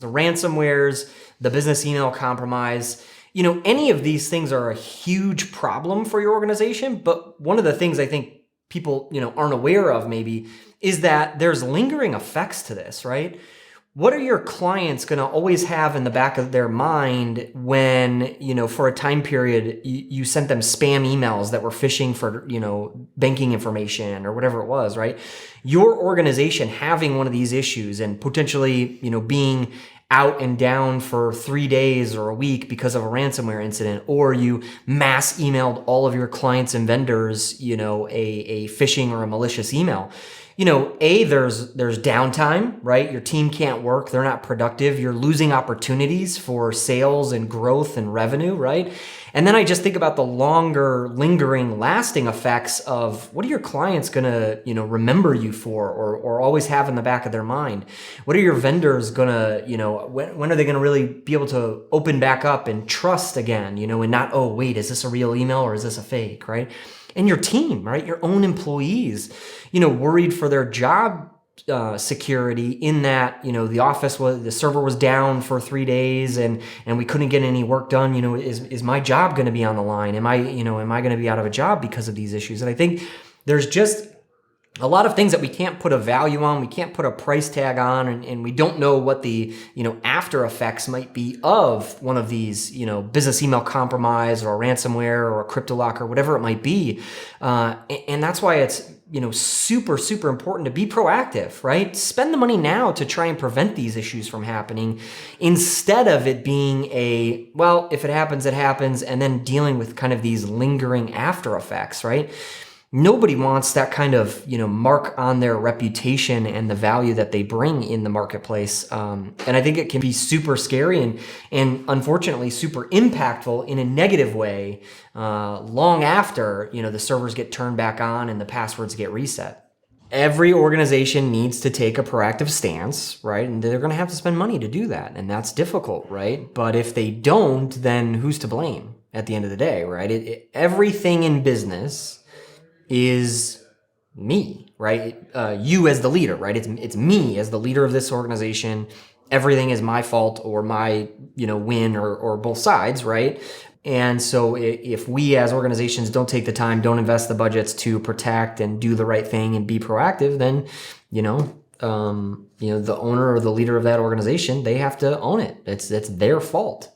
the ransomwares, the business email compromise. Any of these things are a huge problem for your organization. But one of the things I think people, aren't aware of maybe is that there's lingering effects to this, right? What are your clients going to always have in the back of their mind when, for a time period, you sent them spam emails that were phishing for, banking information or whatever it was, right? Your organization having one of these issues and potentially, being out and down for 3 days or a week because of a ransomware incident, or you mass emailed all of your clients and vendors, a phishing or a malicious email. There's downtime, right? Your team can't work. They're not productive. You're losing opportunities for sales and growth and revenue, right? And then I just think about the longer, lingering, lasting effects of what are your clients going to, remember you for or always have in the back of their mind? What are your vendors going to, when are they going to really be able to open back up and trust again, and not, oh, wait, is this a real email or is this a fake, right? And your team, right? Your own employees, worried for their job security in that, the server was down for 3 days and we couldn't get any work done. Is my job going to be on the line? Am I going to be out of a job because of these issues? And I think there's just a lot of things that we can't put a value on, we can't put a price tag on, and we don't know what the, after effects might be of one of these, business email compromise or a ransomware or a CryptoLocker, whatever it might be. And that's why it's, super, super important to be proactive, right? Spend the money now to try and prevent these issues from happening instead of it being if it happens, it happens, and then dealing with kind of these lingering after effects, right? Nobody wants that kind of, mark on their reputation and the value that they bring in the marketplace. And I think it can be super scary and unfortunately super impactful in a negative way long after, the servers get turned back on and the passwords get reset. Every organization needs to take a proactive stance, right? And they're going to have to spend money to do that. And that's difficult, right? But if they don't, then who's to blame at the end of the day, right? Everything in business is me, right? You as the leader, right? It's me as the leader of this organization. Everything is my fault or my, win or both sides, right? And so if we as organizations don't take the time, don't invest the budgets to protect and do the right thing and be proactive, then, the owner or the leader of that organization, they have to own it. It's their fault.